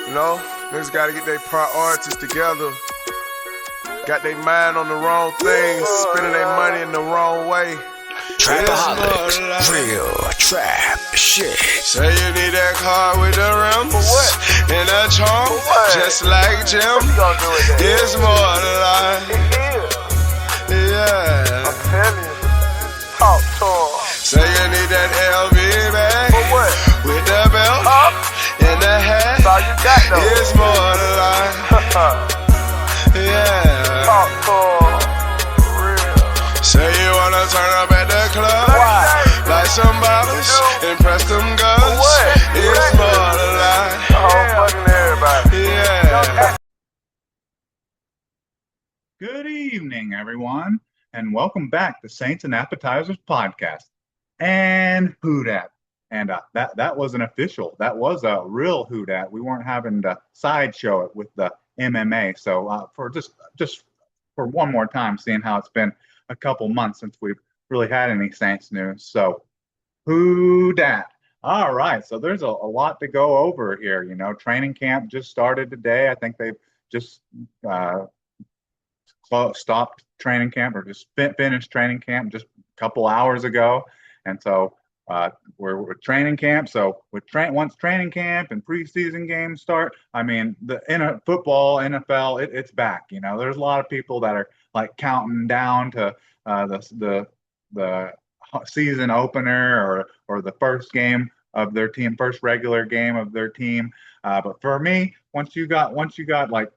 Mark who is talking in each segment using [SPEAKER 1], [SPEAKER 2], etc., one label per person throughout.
[SPEAKER 1] You know, niggas gotta get their priorities together. Got their mind on the wrong things, spending their money in the wrong way.
[SPEAKER 2] Trapaholics, real trap shit.
[SPEAKER 1] Say you need that car with the rims and a trunk, just like Jim. It's more than life. Yeah.
[SPEAKER 3] I'm telling you. Talk to him.
[SPEAKER 1] Say you need that LV bag with the belt and the hat.
[SPEAKER 3] That's all you got though.
[SPEAKER 1] It's more than life. Yeah.
[SPEAKER 3] Talk to him. Real.
[SPEAKER 1] Say you wanna turn up at the club, like some bottles, impress them girls. It's more than life.
[SPEAKER 3] Fucking everybody.
[SPEAKER 1] Yeah.
[SPEAKER 4] Good evening, everyone, and welcome back to Saints and Appetizers podcast. And who dat? And that wasn't official. That was a real who dat. We weren't having to sideshow it with the MMA. So for just for one more time, seeing how it's been a couple months since we've really had any Saints news. So who dat? All right. So there's a lot to go over here. You know, training camp just started today. I think they've just stopped training camp or just finished training camp just a couple hours ago. And so we're with training camp. So once training camp and preseason games start, I mean, football, NFL, it's back. You know, there's a lot of people that are like counting down to the season opener or the first game of their team, first regular game of their team. But for me, once you got like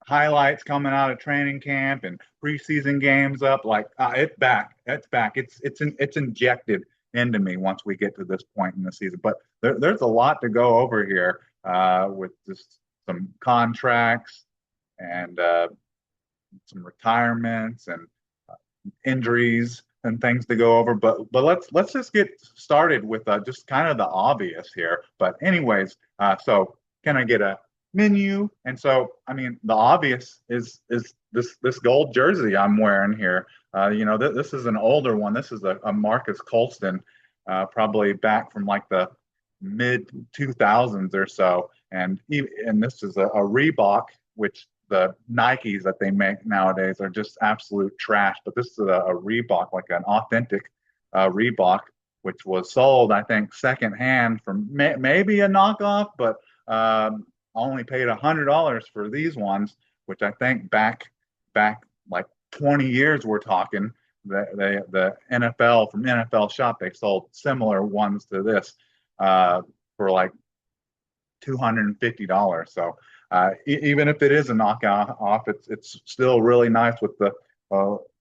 [SPEAKER 4] highlights coming out of training camp and preseason games up, like it's back. It's injected into me once we get to this point in the season. But there's a lot to go over here with just some contracts and some retirements and injuries and things to go over. But let's just get started with just kind of the obvious here. But anyways, so can I get a menu? And so, I mean, the obvious is this gold jersey I'm wearing here. You know, this is an older one. This is a Marcus Colston, probably back from like the mid 2000s or so. And this is a Reebok, which the Nikes that they make nowadays are just absolute trash. But this is a Reebok, like an authentic Reebok, which was sold, I think, secondhand from maybe a knockoff, but only paid $100 for these ones, which I think back like 20 years we're talking. The NFL from NFL Shop, they sold similar ones to this for like $250. So even if it is a knockoff, it's still really nice with the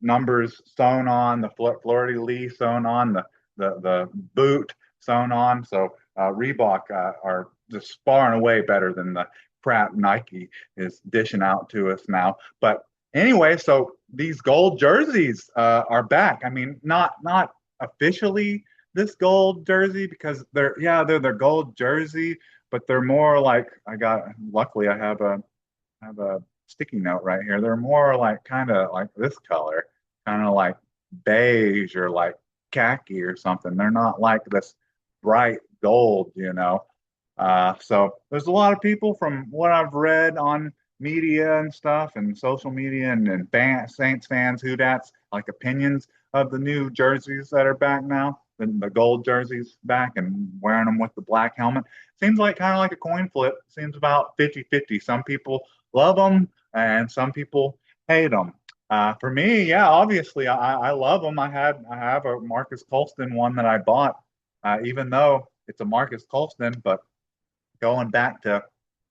[SPEAKER 4] numbers sewn on, the fleur-de-lis sewn on, the boot sewn on. So Reebok are just far and away better than the crap Nike is dishing out to us now. But anyway, so these gold jerseys are back. I mean, not officially this gold jersey because they're their gold jersey, but they're more like luckily I have a sticky note right here. They're more like kind of like this color, kind of like beige or like khaki or something. They're not like this bright gold, you know. So there's a lot of people from what I've read on media and stuff and social media and Saints fans, who that's like opinions of the new jerseys that are back now, the gold jerseys back and wearing them with the black helmet. Seems like kind of like a coin flip. Seems about 50-50. Some people love them and some people hate them. For me, yeah, obviously I love them. I have a Marcus Colston one that I bought, even though it's a Marcus Colston, but going back to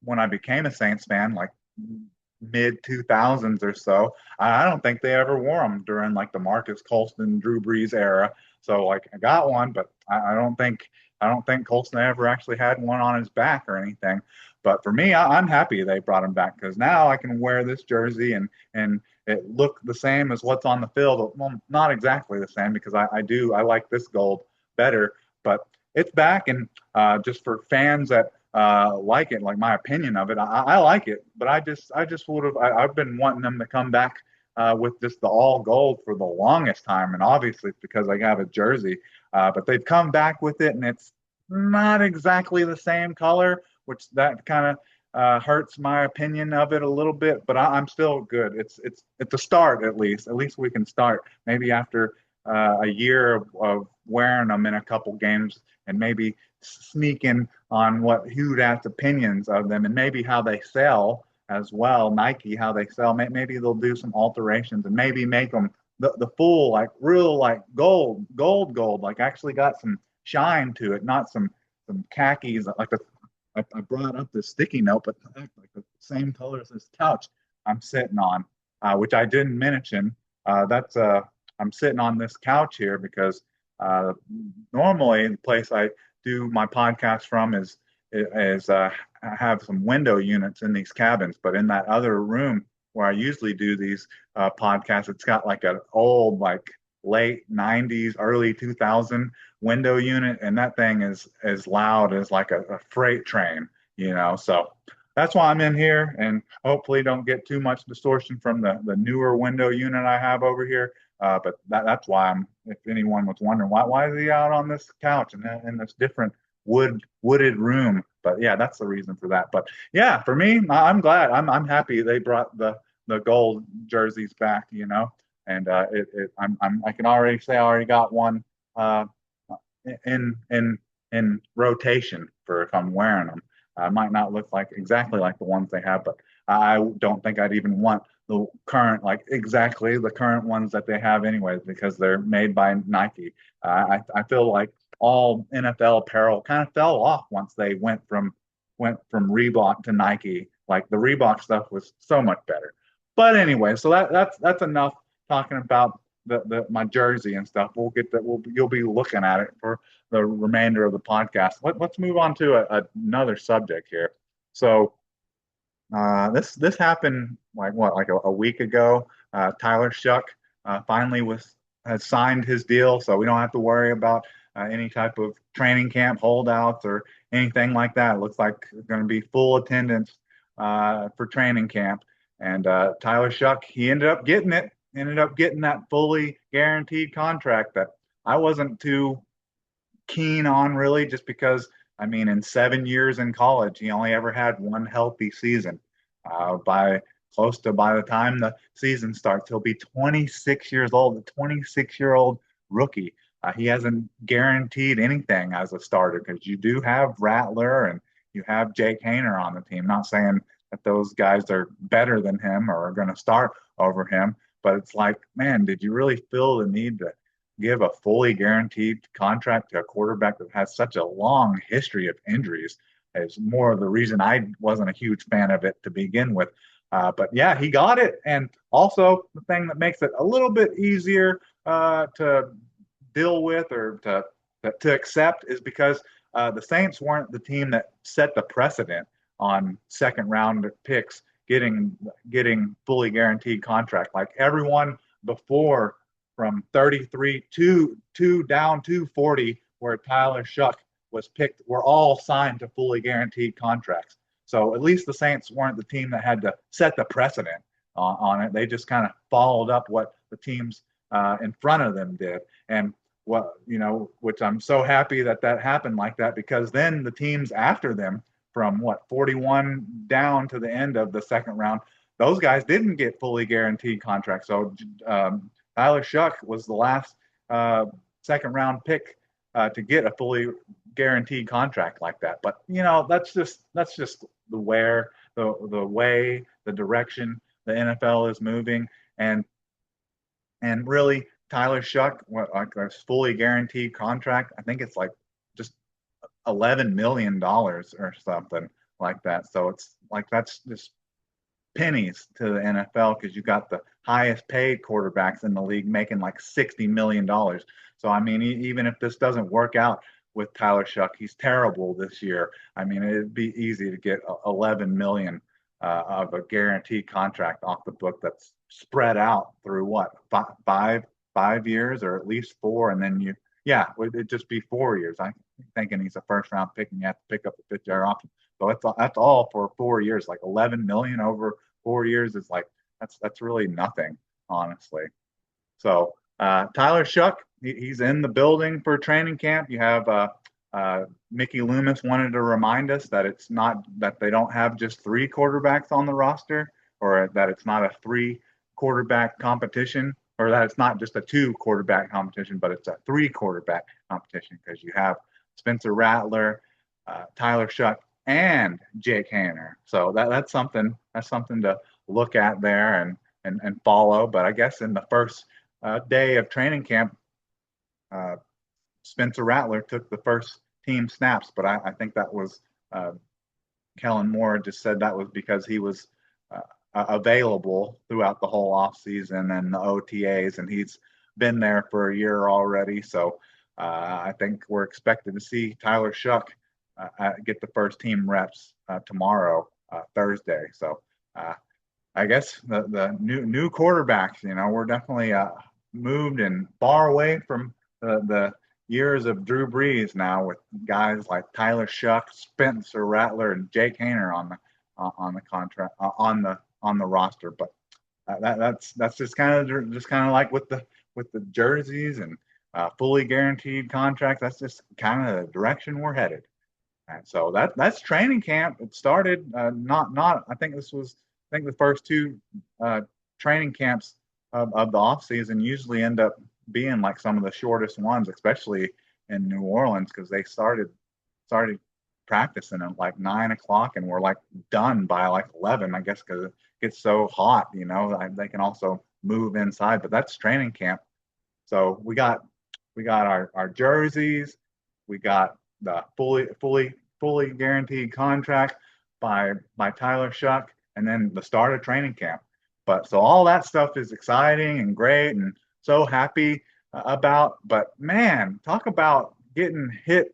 [SPEAKER 4] when I became a Saints fan, like mid 2000s or so, I don't think they ever wore them during like the Marcus Colston, Drew Brees era. So like I got one, but I don't think Colston ever actually had one on his back or anything. But for me, I'm happy they brought him back because now I can wear this jersey and it looked the same as what's on the field. Well, not exactly the same because I like this gold better, but it's back. And just for fans that like it, like my opinion of it, I like it, but I just I've been wanting them to come back with just the all gold for the longest time, and obviously it's because I have a jersey, but they've come back with it, and it's not exactly the same color, which that kind of hurts my opinion of it a little bit, but I'm still good. It's a start at least. At least we can start. Maybe after a year of wearing them in a couple games, and maybe sneak in on what Hugh has opinions of them, and maybe how they sell as well. Nike, how they sell. Maybe they'll do some alterations and maybe make them the full like real like gold, like actually got some shine to it, not some khakis like the I brought up this sticky note, but like the same color as this couch I'm sitting on, which I didn't mention. That's I'm sitting on this couch here because uh, normally the place I do my podcast from is I have some window units in these cabins, but in that other room where I usually do these podcasts, it's got like an old like late 90s, early 2000 window unit, and that thing is as loud as like a freight train, So that's why I'm in here, and hopefully don't get too much distortion from the newer window unit I have over here. But that's why I'm. If anyone was wondering why is he out on this couch and in this different wooded room? But yeah, that's the reason for that. But yeah, for me, I'm glad. I'm happy they brought the gold jerseys back. And I can already say I already got one uh, in rotation for if I'm wearing them. Might not look like exactly like the ones they have, but I don't think I'd even want the current like exactly the current ones that they have anyways because they're made by Nike. I feel like all NFL apparel kind of fell off once they went from Reebok to Nike. Like the Reebok stuff was so much better. But anyway, so that's enough talking about the my jersey and stuff. We'll get that. You'll be looking at it for the remainder of the podcast. Let's move on to another subject here. So this happened like what like a week ago. Tyler Shuck finally has signed his deal, so we don't have to worry about any type of training camp holdouts or anything like that. It looks like it's going to be full attendance for training camp. And Tyler Shuck, he ended up getting it. Ended up getting that fully guaranteed contract that I wasn't too keen on really, just because I mean, in 7 years in college, he only ever had one healthy season. By the time the season starts, he'll be 26 years old, a 26-year-old rookie. He hasn't guaranteed anything as a starter because you do have Rattler and you have Jake Haener on the team. Not saying that those guys are better than him or are going to start over him, but it's like, man, did you really feel the need to give a fully guaranteed contract to a quarterback that has such a long history of injuries? Is more of the reason I wasn't a huge fan of it to begin with. But yeah, he got it. And also, the thing that makes it a little bit easier to deal with or to accept is because the Saints weren't the team that set the precedent on second round picks getting fully guaranteed contract. Like everyone before, from 33 to down to 40, where Tyler Shuck was picked, were all signed to fully guaranteed contracts. So at least the Saints weren't the team that had to set the precedent on it. They just kind of followed up what the teams in front of them did. And which I'm so happy that happened like that, because then the teams after them, from 41 down to the end of the second round, those guys didn't get fully guaranteed contracts. So Tyler Shuck was the last second round pick to get a fully guaranteed contract like that. But that's just the way the direction the NFL is moving, and really Tyler Shuck, like a fully guaranteed contract, I think it's like just $11 million or something like that. So it's like that's just pennies to the NFL, because you got the highest paid quarterbacks in the league making like $60 million. So I mean, even if this doesn't work out with Tyler Shuck, he's terrible this year. I mean, it'd be easy to get 11 million of a guaranteed contract off the book that's spread out through what, five years, or at least four, and then it'd just be 4 years. I'm thinking he's a first round pick and you have to pick up the fifth year option. So that's all for 4 years. Like 11 million over 4 years is like that's really nothing, honestly. So Tyler Shuck, he's in the building for training camp. You have Mickey Loomis wanted to remind us that it's not that they don't have just three quarterbacks on the roster, or that it's not a three quarterback competition, or that it's not just a two quarterback competition, but it's a three quarterback competition because you have Spencer Rattler, Tyler Shuck, and Jake Haener. So that's something to look at there and follow. But I guess in the first day of training camp, uh, Spencer Rattler took the first team snaps, but I think that was uh, Kellen Moore just said that was because he was uh, available throughout the whole offseason and the OTAs, and he's been there for a year already. So I think we're expected to see Tyler Shuck get the first team reps tomorrow, Thursday. So uh, I guess the new quarterbacks, we're definitely moved and far away from the years of Drew Brees now, with guys like Tyler Shuck, Spencer Rattler, and Jake Haener on the contract on the roster. But that's just kind of like with the jerseys and fully guaranteed contracts. That's just kind of the direction we're headed. And so that's training camp. It started not I think the first two training camps of the off season usually end up being like some of the shortest ones, especially in New Orleans, because they started practicing at like 9 o'clock and we're like done by like 11, I guess, because it gets so hot. They can also move inside, but that's training camp. So we got our jerseys, we got the fully guaranteed contract by Tyler Shuck, and then the start of training camp. But so all that stuff is exciting and great, and so happy about. But man, talk about getting hit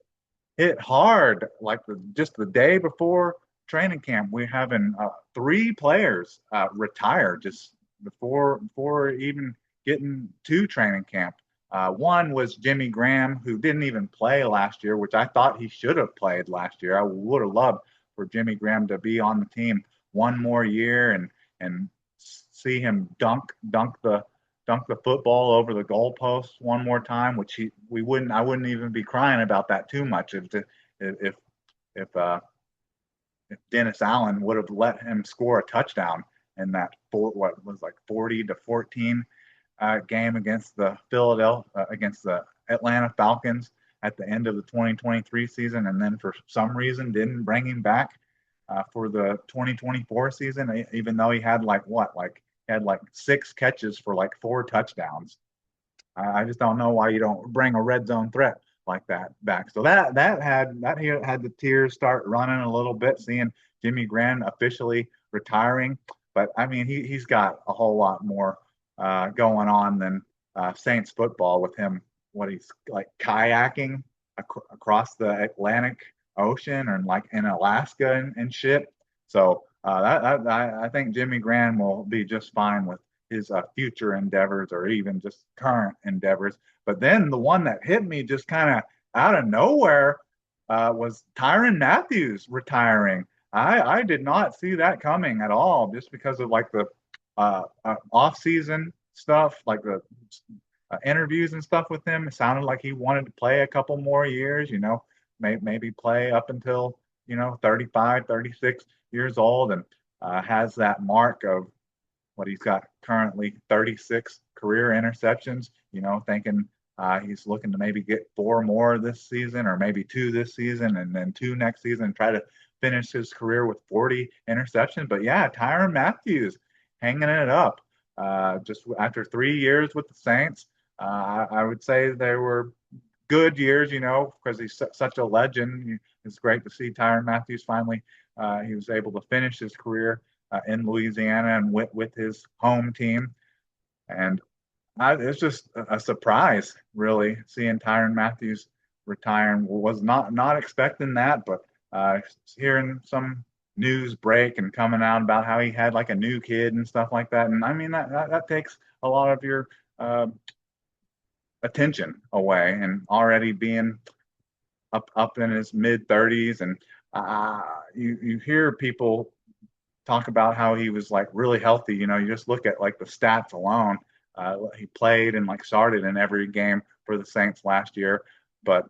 [SPEAKER 4] hard like just the day before training camp. We're having three players retire just before even getting to training camp. One was Jimmy Graham, who didn't even play last year, which I thought he should have played last year. I would have loved for Jimmy Graham to be on the team one more year and see him dunk the football over the goalpost one more time, which I wouldn't even be crying about that too much if if Dennis Allen would have let him score a touchdown in that what was like 40-14 game against the Atlanta Falcons at the end of the 2023 season, and then for some reason didn't bring him back for the 2024 season, even though he had like six catches for like four touchdowns. I just don't know why you don't bring a red zone threat like that back. So that had the tears start running a little bit, seeing Jimmy Graham officially retiring. But I mean, he's got a whole lot more going on than Saints football with him. What he's like kayaking across the Atlantic Ocean and like in Alaska and shit. So I think Jimmy Graham will be just fine with his future endeavors or even just current endeavors. But then the one that hit me just kind of out of nowhere was Tyrann Mathieu retiring. I did not see that coming at all, just because of like the off-season stuff, like the interviews and stuff with him. It sounded like he wanted to play a couple more years, maybe play up until 35, 36 years old, and has that mark of what he's got currently, 36 career interceptions. Thinking he's looking to maybe get four more this season, or maybe two this season, and then two next season, and try to finish his career with 40 interceptions. But yeah, Tyrann Mathieu hanging it up. Just after 3 years with the Saints, I would say they were good years, because he's such a legend. It's great to see Tyrann Mathieu finally. He was able to finish his career in Louisiana and with his home team. And it's just a surprise, really, seeing Tyrann Mathieu retire. And was not expecting that, but hearing some news break and coming out about how he had like a new kid and stuff like that. And I mean, that takes a lot of your attention away, and already being up in his mid 30s, and you hear people talk about how he was like really healthy. You just look at like the stats alone. He played and like started in every game for the Saints last year, but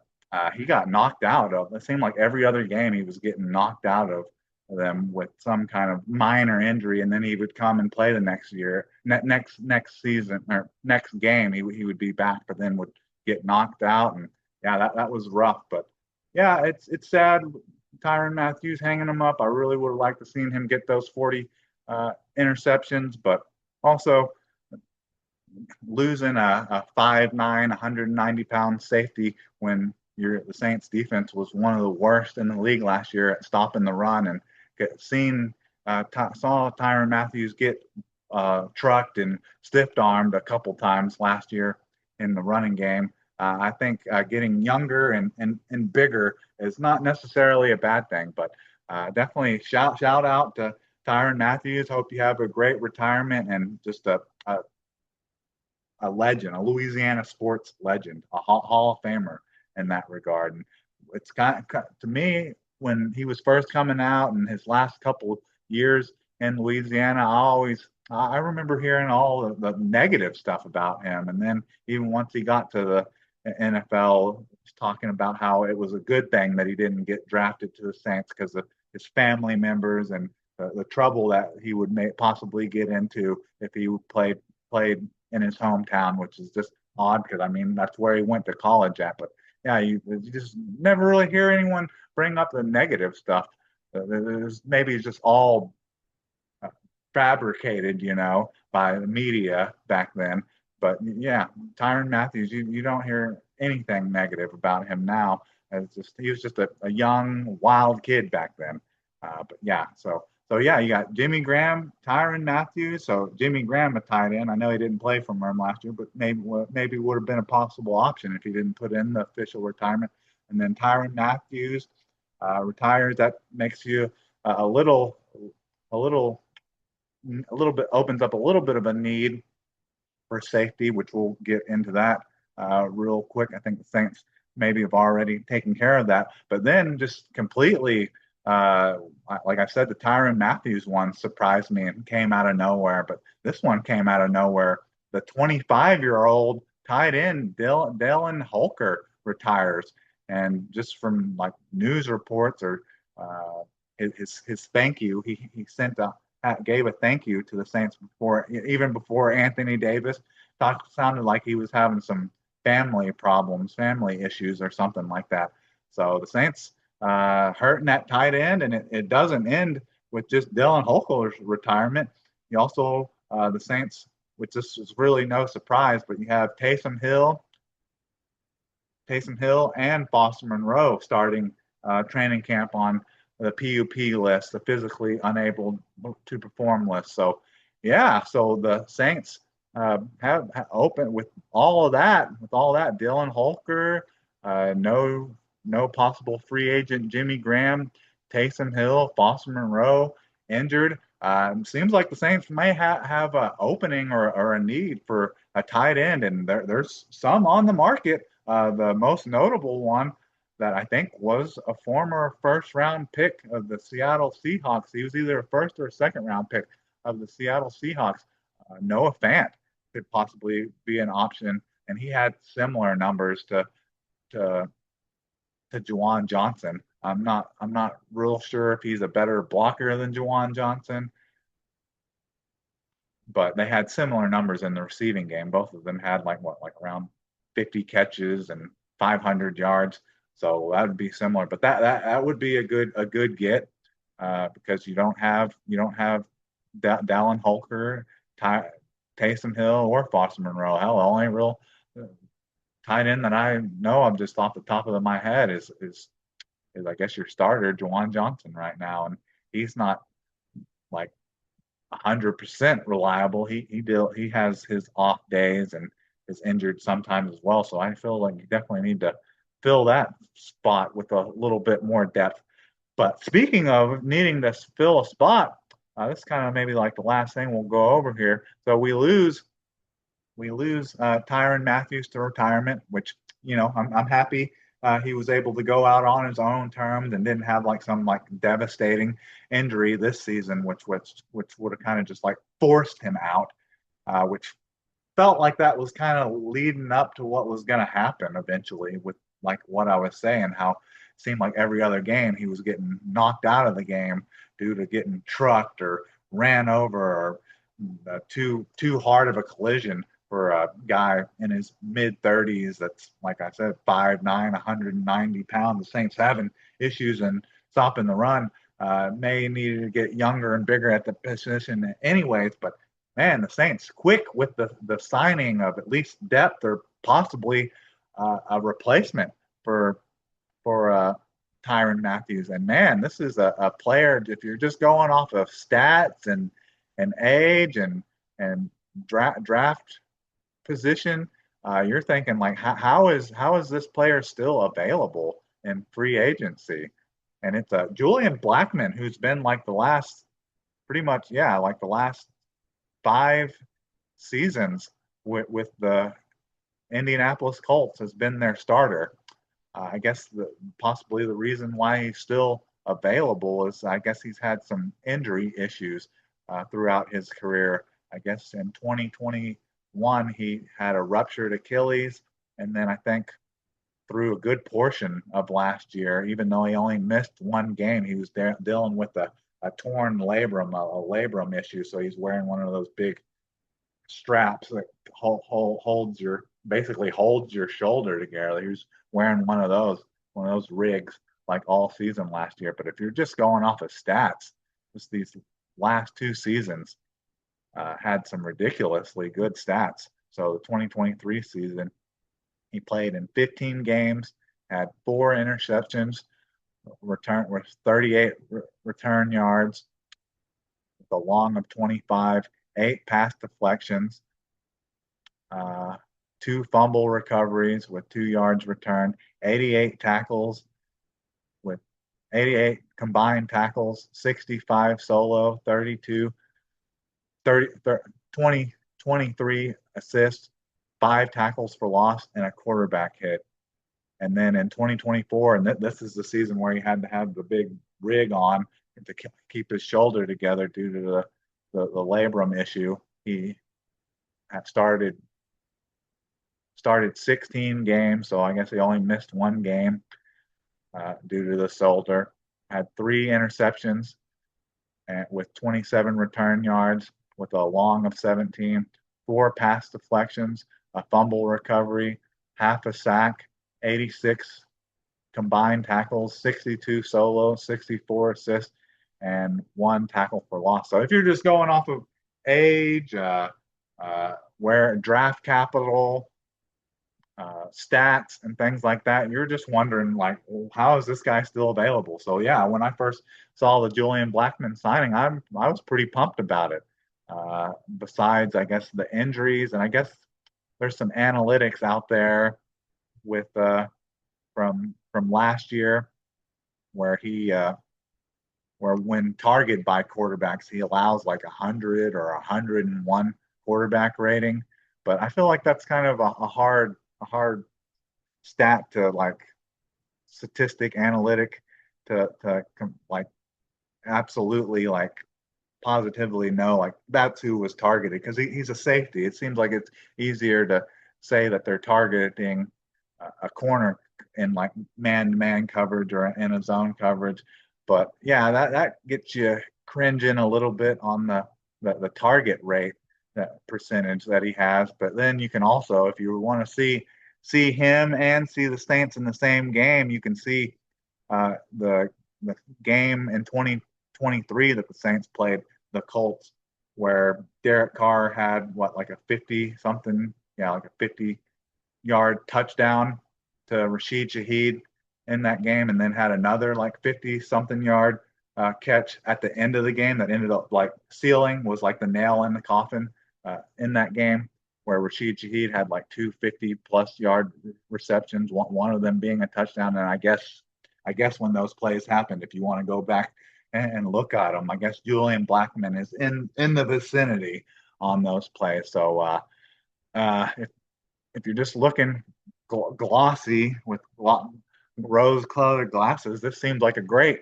[SPEAKER 4] He got knocked out of. It seemed like every other game he was getting knocked out of them with some kind of minor injury, and then he would come and play the next year, next season or next game. He would be back, but then would get knocked out, and yeah, that was rough. But yeah, it's sad. Tyrann Mathieu hanging him up. I really would have liked to seen him get those 40 interceptions, but also losing a 5'9", 190-pound safety when the Saints defense was one of the worst in the league last year at stopping the run, and saw Tyrann Mathieu get trucked and stiff armed a couple times last year in the running game. I think getting younger and bigger is not necessarily a bad thing, but definitely shout out to Tyrann Mathieu. Hope you have a great retirement and just a legend, a Louisiana sports legend, a Hall of Famer in that regard. And it's to me, when he was first coming out and his last couple of years in Louisiana, I remember hearing all the negative stuff about him. And then even once he got to the NFL, talking about how it was a good thing that he didn't get drafted to the Saints because of his family members and the trouble that he would possibly get into if he played in his hometown, which is just odd because I mean that's where he went to college at. But yeah, you just never really hear anyone bring up the negative stuff. Maybe it's just all fabricated, by the media back then. But yeah, Tyrann Mathieu, you don't hear anything negative about him now. He was just a young, wild kid back then. But yeah, so yeah, you got Jimmy Graham, Tyrann Mathieu. So Jimmy Graham, a tight end. I know he didn't play for him last year, but maybe would have been a possible option if he didn't put in the official retirement. And then Tyrann Mathieu retires. That makes you a little bit opens up a little bit of a need for safety, which we'll get into that real quick. I think the Saints maybe have already taken care of that. But then just completely, like I said, the Tyrann Mathieu one surprised me and came out of nowhere. But this one came out of nowhere. The 25-year-old tight end, Dallin Holker, retires. And just from like news reports or his thank you, he gave a thank you to the Saints even before Anthony Davis. Sounded like he was having some family problems, family issues, or something like that. So the Saints hurting that tight end, and it doesn't end with just Dallin Holker's retirement. You also the Saints, which this is really no surprise, but you have Taysom Hill and Foster Monroe starting training camp on the PUP list, the physically unable to perform list. So, yeah, so the Saints have opened with all of that. Dallin Holker, no possible free agent Jimmy Graham, Taysom Hill, Foster Monroe injured. Seems like the Saints may have an opening or a need for a tight end, and there's some on the market. The most notable one that I think was a former first-round pick of the Seattle Seahawks. He was either a first or a second-round pick of the Seattle Seahawks. Noah Fant could possibly be an option, and he had similar numbers to Juwan Johnson. I'm not real sure if he's a better blocker than Juwan Johnson, but they had similar numbers in the receiving game. Both of them had like around 50 catches and 500 yards. So that would be similar, but that would be a good get because you don't have Dallin Holker, Taysom Hill, or Foster Monroe. Hell, the only real tight end that I know of just off the top of my head is I guess your starter, Juwan Johnson, right now, and he's not like 100% reliable. He has his off days and is injured sometimes as well. So I feel like you definitely need to fill that spot with a little bit more depth. But speaking of needing to fill a spot, this is kind of maybe like the last thing we'll go over here. So we lose Tyrann Mathieu to retirement, which I'm happy he was able to go out on his own terms and didn't have like some like devastating injury this season, which would have kind of just like forced him out, which felt like that was kind of leading up to what was going to happen eventually with like what I was saying, how it seemed like every other game he was getting knocked out of the game due to getting trucked or ran over or too hard of a collision for a guy in his mid 30s that's, like I said, 5'9", 190 pounds. The Saints having issues in stopping the run. May need to get younger and bigger at the position anyways, but man, the Saints quick with the signing of at least depth or possibly a replacement for for Tyrann Matthews. And man, this is a player. If you're just going off of stats and age and draft position, you're thinking like, how is this player still available in free agency? And it's Julian Blackmon, who's been like the last, pretty much, yeah, like the last 5 seasons with the Indianapolis Colts has been their starter. I guess possibly the reason why he's still available is I guess he's had some injury issues throughout his career. I guess in 2021 he had a ruptured Achilles, and then I think through a good portion of last year, even though he only missed one game, he was dealing with a torn labrum, a labrum issue. So he's wearing one of those big straps that holds your basically holds your shoulder together. He was wearing one of those rigs like all season last year. But if you're just going off of stats, just these last 2 seasons had some ridiculously good stats. So the 2023 season, he played in 15 games, had 4 interceptions, return with 38 return yards, with a long of 25, 8 pass deflections, 2 fumble recoveries with 2 yards returned, 88 tackles with 88 combined tackles, 65 solo, 32, 30, 20, 23 assists, 5 tackles for loss, and a quarterback hit. And then in 2024, and this is the season where he had to have the big rig on to keep his shoulder together due to the labrum issue. He had started 16 games, so I guess he only missed one game due to the shoulder. Had 3 interceptions with 27 return yards, with a long of 17, 4 pass deflections, a fumble recovery, half a sack, 86 combined tackles, 62 solo, 64 assists, and 1 tackle for loss. So if you're just going off of age, where draft capital, stats, and things like that, you're just wondering like, well, how is this guy still available? So yeah, when I first saw the Julian Blackmon signing, I was pretty pumped about it. Besides, I guess the injuries, and I guess there's some analytics out there with from last year where he where when targeted by quarterbacks, he allows like 100 or 101 quarterback rating. But I feel like that's kind of a hard stat to like statistic analytic to like absolutely like positively know like that's who was targeted, because he's a safety. It seems like it's easier to say that they're targeting a corner in like man-to-man coverage or in a zone coverage. But yeah, that gets you cringing a little bit on the target rate, that percentage that he has. But then you can also, if you want to see him and see the Saints in the same game, you can see the game in 2023 that the Saints played the Colts, where Derek Carr had what, like a 50 something, yeah, like a 50-yard touchdown to Rashid Shaheed in that game, and then had another like 50 something yard catch at the end of the game that ended up like sealing, was like the nail in the coffin in that game, where Rashid Shaheed had like 250+ yard receptions, one of them being a touchdown. And I guess when those plays happened, if you want to go back and look at them, I guess Julian Blackmon is in the vicinity on those plays. So if you're just looking glossy with rose-colored glasses, this seems like a great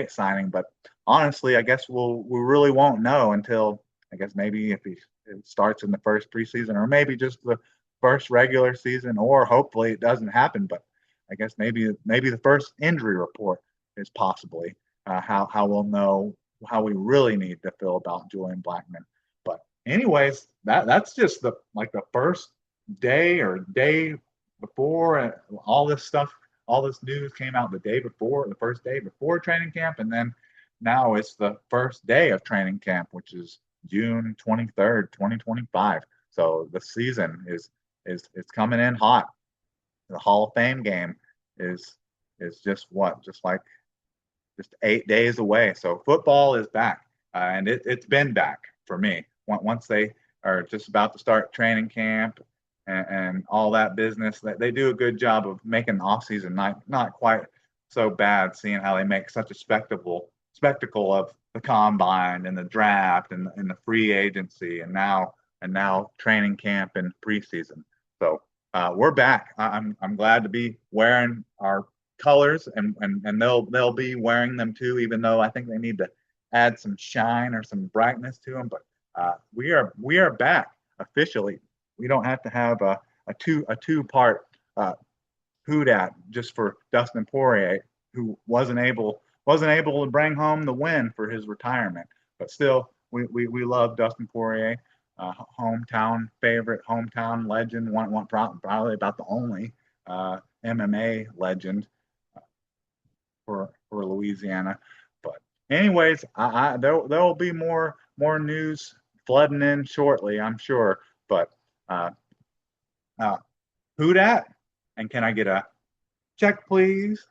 [SPEAKER 4] signing. But honestly, I guess we really won't know until, I guess, maybe if it starts in the first preseason, or maybe just the first regular season, or hopefully it doesn't happen. But I guess maybe the first injury report is possibly how we'll know how we really need to feel about Julian Blackman. But anyways, that's just the first day or day before all this stuff, all this news came out the day before, the first day before training camp, and then now it's the first day of training camp, which is June 23rd, 2025. So the season is it's coming in hot. The Hall of Fame game is just what, just 8 days away. So football is back, and it's been back for me. Once they are just about to start training camp and all that business, they do a good job of making the offseason not quite so bad, seeing how they make such a spectacle of the combine and the draft and the free agency and now training camp and preseason. So we're back. I'm glad to be wearing our colors, and they'll be wearing them too, even though I think they need to add some shine or some brightness to them. But we are back officially. We don't have to have a two-part hoot at just for Dustin Poirier, who wasn't able to bring home the win for his retirement. But still, we love Dustin Poirier, hometown favorite, hometown legend, one probably about the only MMA legend for Louisiana. But anyways, there will be more news flooding in shortly, I'm sure. But who dat? And can I get a check, please?